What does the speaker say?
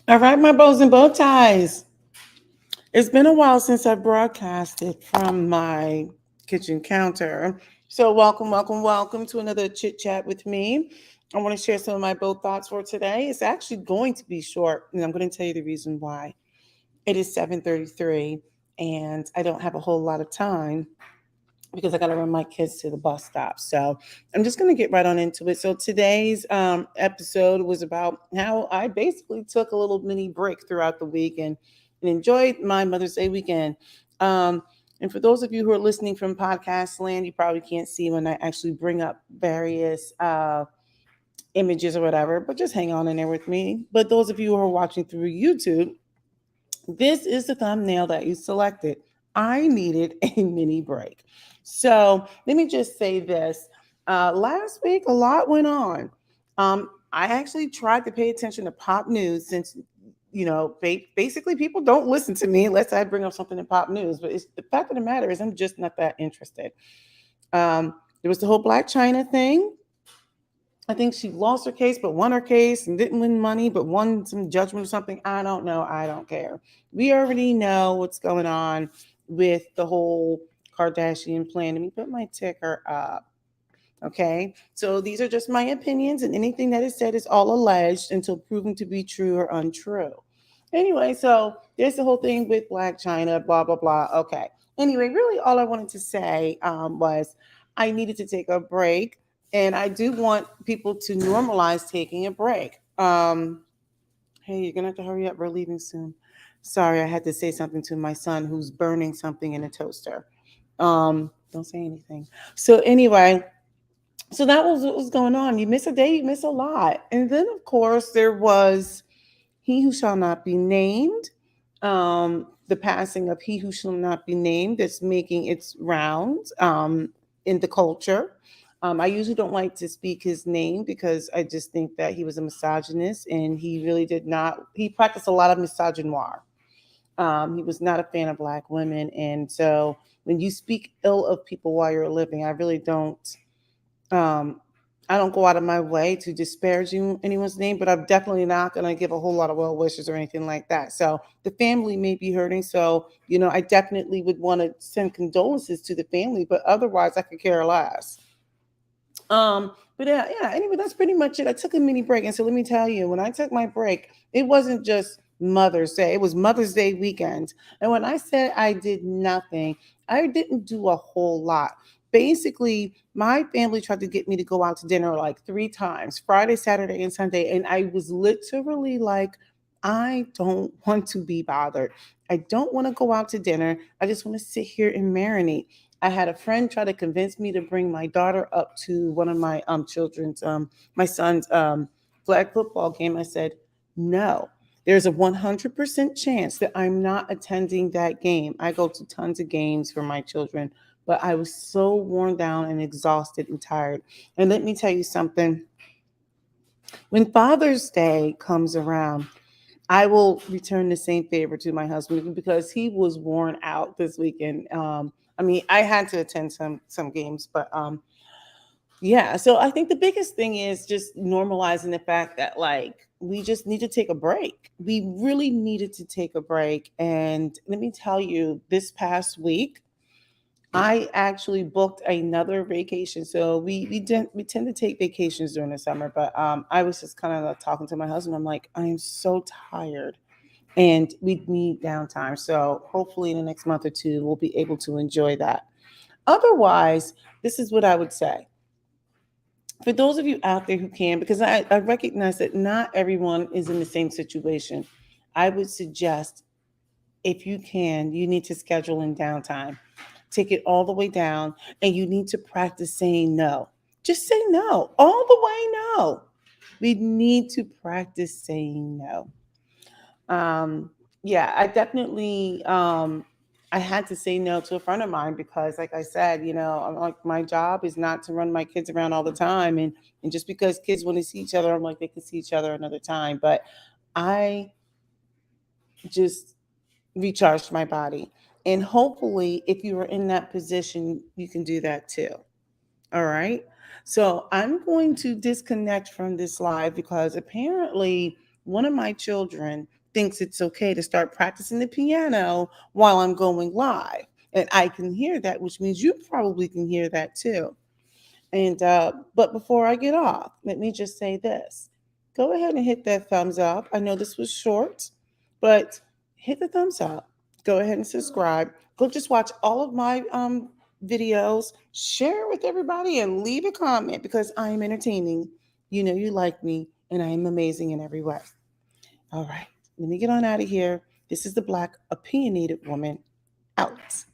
All right, my bows and bow ties. It's been a while since I broadcasted from my kitchen counter. So, welcome to another chit chat with me. I want to share some of my bow thoughts for today. It's actually going to be short, and I'm going to tell you the reason why. It is 7:33, and I don't have a whole lot of time because I got to run my kids to the bus stop. So I'm just going to get right on into it. So today's episode was about how I basically took a little mini break throughout the week and enjoyed my Mother's Day weekend. And for those of you who are listening from podcast land, you probably can't see when I actually bring up various images or whatever, but just hang on in there with me. But those of you who are watching through YouTube, this is the thumbnail that you selected. I needed a mini break. So let me just say this. Last week, a lot went on. I actually tried to pay attention to pop news since, basically people don't listen to me unless I bring up something in pop news. But it's, the fact of the matter is, I'm just not that interested. There was the whole Black China thing. I think she lost her case, but won her case and didn't win money, but won some judgment or something. I don't know. I don't care. We already know what's going on with the whole Kardashian plan. Let me put my ticker up. Okay. So these are just my opinions, and anything that is said is all alleged until proven to be true or untrue. Anyway, so there's the whole thing with Black China, blah, blah, blah. Okay. Anyway, really, all I wanted to say was I needed to take a break, and I do want people to normalize taking a break. Hey, you're going to have to hurry up. We're leaving soon. Sorry, I had to say something to my son who's burning something in a toaster. Don't say anything. So, anyway, so that was what was going on. You miss a day, you miss a lot. And then, of course, there was He Who Shall Not Be Named, the passing of He Who Shall Not Be Named that's making its rounds in the culture. I usually don't like to speak his name because I just think that he was a misogynist and he really did not, he practiced a lot of misogynoir. He was not a fan of Black women. And so when you speak ill of people while you're living, um, I don't go out of my way to disparage anyone's name, but I'm definitely not going to give a whole lot of well wishes or anything like that. So the family may be hurting. So, I definitely would want to send condolences to the family, but otherwise I could care less. But yeah. Anyway, that's pretty much it. I took a mini break, and so let me tell you, when I took my break, it wasn't just Mother's Day; it was Mother's Day weekend. And when I said I did nothing, I didn't do a whole lot. Basically, my family tried to get me to go out to dinner like 3 times, Friday, Saturday, and Sunday, and I was literally like, I don't want to be bothered. I don't want to go out to dinner. I just want to sit here and marinate. I had a friend try to convince me to bring my daughter up to one of my children's my son's flag football game. I said, "No. There's a 100% chance that I'm not attending that game. I go to tons of games for my children, but I was so worn down and exhausted and tired. And let me tell you something. When Father's Day comes around, I will return the same favor to my husband because he was worn out this weekend. I mean, I had to attend some games, but yeah. So I think the biggest thing is just normalizing the fact that like we just need to take a break. We really needed to take a break, and let me tell you, this past week I actually booked another vacation. So we tend to take vacations during the summer, but I was just kind of like talking to my husband. I'm like, I'm so tired and we need downtime. So hopefully in the next month or two, we'll be able to enjoy that. Otherwise, this is what I would say. For those of you out there who can, because I recognize that not everyone is in the same situation, I would suggest if you can, you need to schedule in downtime. Take it all the way down, and you need to practice saying no. Just say no, all the way no. We need to practice saying no. Um, yeah, I definitely I had to say no to a friend of mine because, like I said, I'm like my job is not to run my kids around all the time, and just because kids want to see each other, I'm like they can see each other another time. But I just recharged my body, and hopefully, if you are in that position, you can do that too. All right. So I'm going to disconnect from this live because apparently one of my children thinks it's okay to start practicing the piano while I'm going live. And I can hear that, which means you probably can hear that too. And but before I get off, let me just say this. Go ahead and hit that thumbs up. I know this was short, but hit the thumbs up. Go ahead and subscribe. Go just watch all of my videos, share it with everybody, and leave a comment because I am entertaining. You know you like me, and I am amazing in every way. All right, let me get on out of here. This is the Black Opinionated Woman out.